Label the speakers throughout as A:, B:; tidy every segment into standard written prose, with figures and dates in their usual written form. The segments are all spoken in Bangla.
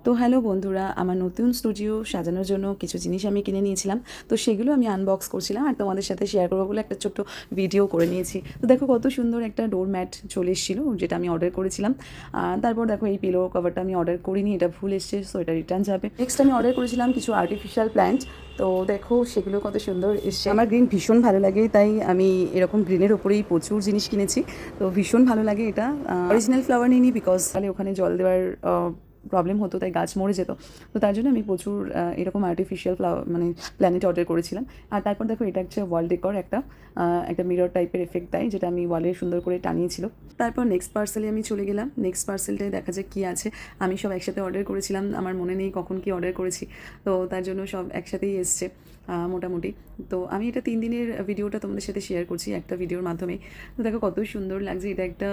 A: তো হ্যালো বন্ধুরা, আমার নতুন স্টুডিও সাজানোর জন্য কিছু জিনিস আমি কিনে নিয়েছিলাম। তো সেগুলো আমি আনবক্স করছিলাম আর তোমাদের সাথে শেয়ার করবো বলে একটা ছোট্ট ভিডিও করে নিয়েছি। তো দেখো কত সুন্দর একটা ডোর ম্যাট চলে এসেছিলো, যেটা আমি অর্ডার করেছিলাম। তারপর দেখো এই পিলো কভারটা আমি অর্ডার করিনি, এটা ভুল এসছে, সো এটা রিটার্ন যাবে। নেক্সট আমি অর্ডার করেছিলাম কিছু আর্টিফিশিয়াল প্ল্যান্ট। তো দেখো সেগুলো কত সুন্দর এসছে। আমার গ্রিন ভীষণ ভালো লাগে, তাই আমি এরকম গ্রিনের ওপরেই প্রচুর জিনিস কিনেছি। তো ভীষণ ভালো লাগে এটা। অরিজিনাল ফ্লাওয়ার নিইনি, বিকজ তাহলে ওখানে জল দেওয়ার প্রবলেম হতো, তাই গাছ মরে যেত। তো তার জন্য আমি প্রচুর এরকম আর্টিফিশিয়াল ফ্লাওয়ার মানে প্ল্যানেট অর্ডার করেছিলাম। আর তারপর দেখো এটা হচ্ছে ওয়াল ডেকর, একটা মিরর টাইপের এফেক্ট দেয়, যেটা আমি ওয়ালে সুন্দর করে টানিয়েছিল। তারপর নেক্সট পার্সেলে আমি চলে গেলাম। নেক্সট পার্সেলটায় দেখা যাক কী আছে। আমি সব একসাথে অর্ডার করেছিলাম, আমার মনে নেই কখন কি অর্ডার করেছি, তো তার জন্য সব একসাথেই এসছে মোটামুটি। তো আমি এটা 3 দিনের ভিডিওটা তোমাদের সাথে শেয়ার করছি একটা ভিডিওর মাধ্যমে। তো দেখো কত সুন্দর লাগছে। এটা একটা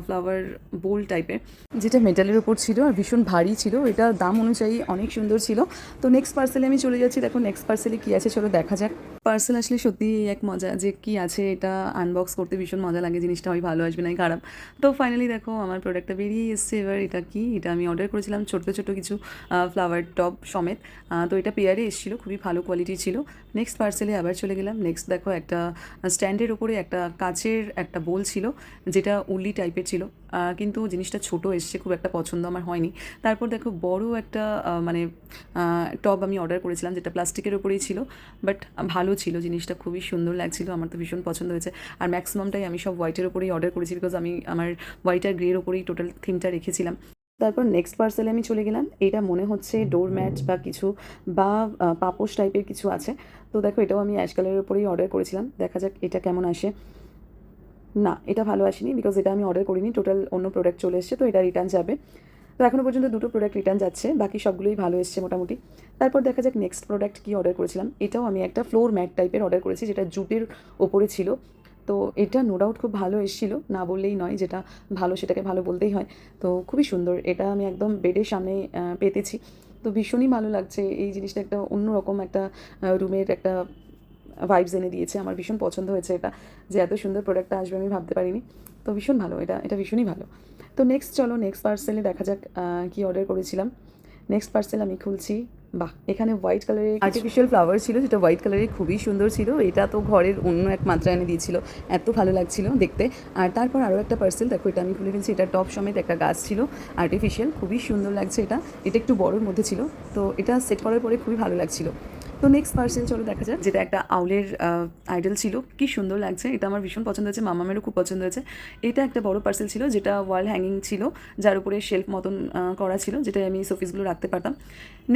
A: ফ্লাওয়ার বোল টাইপের, যেটা মেটালের ওপর ছিল আর ভীষণ ভারী ছিল। এটা দাম অনুযায়ী অনেক সুন্দর ছিল। তো নেক্সট পার্সেলে আমি চলে যাচ্ছি। দেখো নেক্সট পার্সেলে কী আছে, চলো দেখা যাক। পার্সেল আসলে সত্যি এক মজা, যে কী আছে এটা আনবক্স করতে ভীষণ মজা লাগে, জিনিসটা হয় ভালো আসবে না খারাপ। তো ফাইনালি দেখো আমার প্রোডাক্টটা বেরিয়ে এসছে। এবার এটা কি, এটা আমি অর্ডার করেছিলাম ছোটো ছোটো কিছু ফ্লাওয়ার টব সমেত। তো এটা পেয়ারে এসেছিলো, খুবই ভালো কোয়ালিটি ছিল। নেক্সট পার্সেলে আবার চলে গেলাম। নেক্সট দেখো একটা স্ট্যান্ডের ওপরে একটা কাচের একটা বোল ছিল, যেটা উল্লি টাইপের ছিল, কিন্তু জিনিসটা ছোটো এসছে, খুব একটা পছন্দ আমার হয়নি। তারপর দেখো বড় একটা মানে টব আমি অর্ডার করেছিলাম, যেটা প্লাস্টিকের ওপরেই ছিল, বাট ভালো ছিল, জিনিসটা খুবই সুন্দর লাগছিল, আমার তো ভীষণ পছন্দ হয়েছে। আর ম্যাক্সিমামটাই আমি সব হোয়াইটের ওপরেই অর্ডার করেছি, বিকজ আমি আমার হোয়াইট আর গ্রের ওপরেই টোটাল থিমটা রেখেছিলাম। তারপর নেক্সট পার্সেলে আমি চলে গেলাম। এটা মনে হচ্ছে ডোর ম্যাট বা কিছু, বা পাপোশ টাইপের কিছু আছে। তো দেখো এটাও আমি অ্যাশ কালারের ওপরেই অর্ডার করেছিলাম, দেখা যাক এটা কেমন আসে। না, এটা ভালো আসেনি, বিকজ এটা আমি অর্ডার করিনি, টোটাল অন্য প্রোডাক্ট চলে এসেছে, তো এটা রিটার্ন যাবে। তো এখনও পর্যন্ত 2টো প্রোডাক্ট রিটার্ন যাচ্ছে, বাকি সবগুলোই ভালো এসছে মোটামুটি। তারপর দেখা যাক নেক্সট প্রোডাক্ট কী অর্ডার করেছিলাম। এটাও আমি একটা ফ্লোর ম্যাট টাইপের অর্ডার করেছি, যেটা জুটের ওপরে ছিল। তো এটা নো ডাউট খুব ভালো এসেছিলো, না বললেই নয়, যেটা ভালো সেটাকে ভালো বলতেই হয়। তো খুবই সুন্দর, এটা আমি একদম বেডের সামনে পেতেছি। তো ভীষণই ভালো লাগছে এই জিনিসটা, একটা অন্যরকম একটা রুমের একটা ভাইবস এনে দিয়েছে। আমার ভীষণ পছন্দ হয়েছে এটা, যে এত সুন্দর প্রোডাক্টটা আসবে আমি ভাবতে পারিনি। তো ভীষণ ভালো, এটা এটা ভীষণই ভালো। তো নেক্সট চলো নেক্সট পার্সেলে দেখা যাক কী অর্ডার করেছিলাম। নেক্সট পার্সেল আমি খুলছি। বাহ, এখানে হোয়াইট কালারের আর্টিফিশিয়াল ফ্লাওয়ার ছিল, যেটা হোয়াইট কালারের খুবই সুন্দর ছিল। এটা তো ঘরের অন্য এক মাত্রা এনে দিয়েছিল, এত ভালো লাগছিল দেখতে। আর তারপর আরও একটা পার্সেল দেখো, এটা আমি খুলে ফেলছি। এটা টপ সমেত একটা গাছ ছিল আর্টিফিশিয়াল, খুবই সুন্দর লাগছে। এটা এটা একটু বড়োর মধ্যে ছিল, তো এটা সেট করার পরে খুবই ভালো লাগছিল। তো নেক্সট পার্সেল চলো দেখা যাক, যেটা একটা আউলের আইডল ছিল, কি সুন্দর লাগছে। এটা আমার ভীষণ পছন্দ হয়েছে, মামামেরও খুব পছন্দ হয়েছে। এটা একটা বড় পার্সেল ছিল, যেটা ওয়াল হ্যাঙ্গিং ছিল, যার উপরে শেলফ মতন করা ছিল, যেটা আমি শোপিসগুলো রাখতে পারতাম।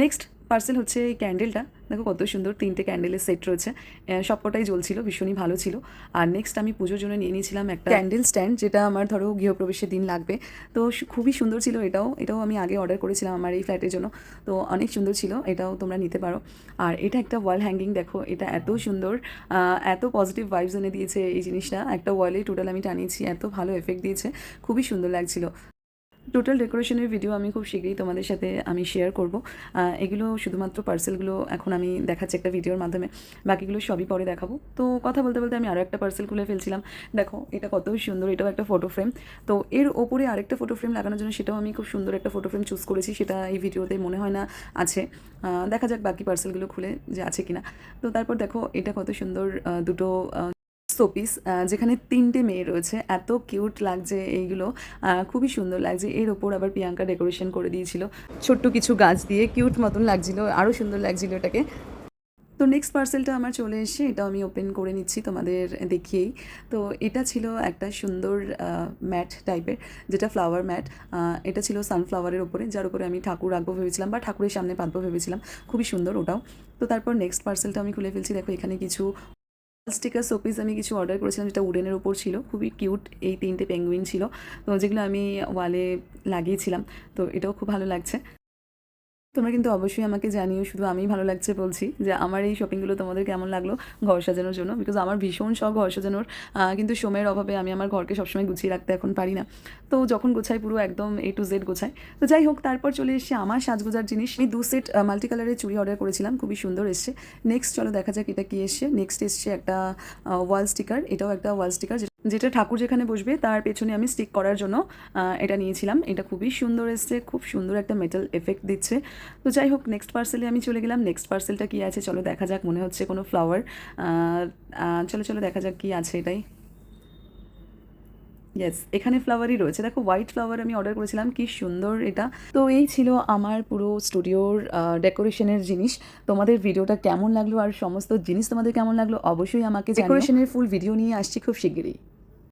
A: নেক্সট পার্সেল হচ্ছে এই ক্যান্ডেলটা, দেখো কত সুন্দর, 3টে ক্যান্ডেলের সেট রয়েছে, সবকটাই জ্বলছিল, ভীষণই ভালো ছিল। আর নেক্সট আমি পুজোর জন্য নিয়ে নিয়েছিলাম একটা ক্যান্ডেল স্ট্যান্ড, যেটা আমার ধরো গৃহপ্রবেশের দিন লাগবে। তো খুবই সুন্দর ছিল এটাও, এটাও আমি আগে অর্ডার করেছিলাম আমার এই ফ্ল্যাটের জন্য। তো অনেক সুন্দর ছিল, এটাও তোমরা নিতে পারো। আর এটা একটা ওয়াল হ্যাঙ্গিং, দেখো এটা এত সুন্দর, এত পজিটিভ ভাইবস এনে দিয়েছে এই জিনিসটা। একটা ওয়ালে টোটাল আমি টানিয়েছি, এত ভালো এফেক্ট দিয়েছে, খুবই সুন্দর লাগছিল। টোটাল ডেকোরেশনের ভিডিও আমি খুব শীঘ্রই তোমাদের সাথে আমি শেয়ার করব। এগুলো শুধুমাত্র পার্সেলগুলো এখন আমি দেখাচ্ছি একটা ভিডিওর মাধ্যমে, বাকিগুলো সবই পরে দেখাবো। তো কথা বলতে বলতে আমি আরও একটা পার্সেল খুলে ফেলছিলাম। দেখো এটা কত সুন্দর, এটাও একটা ফটো ফ্রেম। তো এর ওপরে আরেকটা ফটো ফ্রেম লাগানোর জন্য সেটাও আমি খুব সুন্দর একটা ফটো ফ্রেম চুজ করেছি, সেটা এই ভিডিওতে মনে হয় না আছে। দেখা যাক বাকি পার্সেলগুলো খুলে যে আছে কিনা। তো তারপর দেখো এটা কত সুন্দর, দুটো শোপিস, যেখানে 3টে মেয়ে রয়েছে, এত কিউট লাগছে এইগুলো, খুবই সুন্দর লাগছে। এর ওপর আবার প্রিয়াঙ্কা ডেকোরেশন করে দিয়েছিল ছোট্ট কিছু গাছ দিয়ে, কিউট মতন লাগছিল, আরও সুন্দর লাগছিল এটাকে। তো নেক্সট পার্সেলটা আমার চলে এসেছে, এটাও আমি ওপেন করে নিচ্ছি তোমাদের দেখিয়েই। তো এটা ছিল একটা সুন্দর ম্যাট টাইপের, যেটা ফ্লাওয়ার ম্যাট। এটা ছিল সানফ্লাওয়ারের ওপরে, যার উপরে আমি ঠাকুর রাখবো ভেবেছিলাম, বা ঠাকুরের সামনে পাতবো ভেবেছিলাম, খুবই সুন্দর ওটাও। তো তারপর নেক্সট পার্সেলটা আমি খুলে ফেলছি। দেখো এখানে কিছু স্টিকার শোপিস আমি কিছু অর্ডার করেছিলাম, যেটা উডেনের ওপর ছিল, খুবই কিউট, এই 3টে পেঙ্গুইন ছিল। তো যেগুলো আমি ওয়ালে লাগিয়েছিলাম, তো এটাও খুব ভালো লাগছে। তোমরা কিন্তু অবশ্যই আমাকে জানিও, শুধু আমিই ভালো লাগছে বলছি, যে আমার এই শপিংগুলো তোমাদের কেমন লাগলো ঘর সাজানোর জন্য, বিকজ আমার ভীষণ শখ ঘর সাজানোর, কিন্তু সময়ের অভাবে আমি আমার ঘরকে সবসময় গুছিয়ে রাখতে এখন পারি না। তো যখন গোছাই পুরো একদম A to Z গোছাই। তো যাই হোক, তারপর চলে এসেছে আমার সাজগোজার জিনিস। আমি 2 সেট মাল্টি কালারের চুড়ি অর্ডার করেছিলাম, খুবই সুন্দর এসছে। নেক্সট চলো দেখা যাক এটা কী এসছে। নেক্সট এসছে একটা ওয়াল স্টিকার, এটাও একটা ওয়াল স্টিকার, যেটা ঠাকুর যেখানে বসবে তার পেছনে আমি স্টিক করার জন্য এটা নিয়েছিলাম। এটা খুবই সুন্দর এসছে, খুব সুন্দর একটা মেটাল এফেক্ট দিচ্ছে। তো যাই হোক, নেক্সট পার্সেলে আমি চলে গেলাম। নেক্সট পার্সেলটা কী আছে চলো দেখা যাক। মনে হচ্ছে কোনো ফ্লাওয়ার। চলো চলো দেখা যাক কী আছে এটাই। ইয়েস, এখানে ফ্লাওয়ারই রয়েছে। দেখো হোয়াইট ফ্লাওয়ার আমি অর্ডার করেছিলাম, কি সুন্দর এটা। তো এই ছিল আমার পুরো স্টুডিওর ডেকোরেশনের জিনিস। তোমাদের ভিডিওটা কেমন লাগলো আর সমস্ত জিনিস তোমাদের কেমন লাগলো অবশ্যই আমাকে জানিও। ডেকোরেশনের ফুল ভিডিও নিয়ে আসছি খুব শিগগিরই।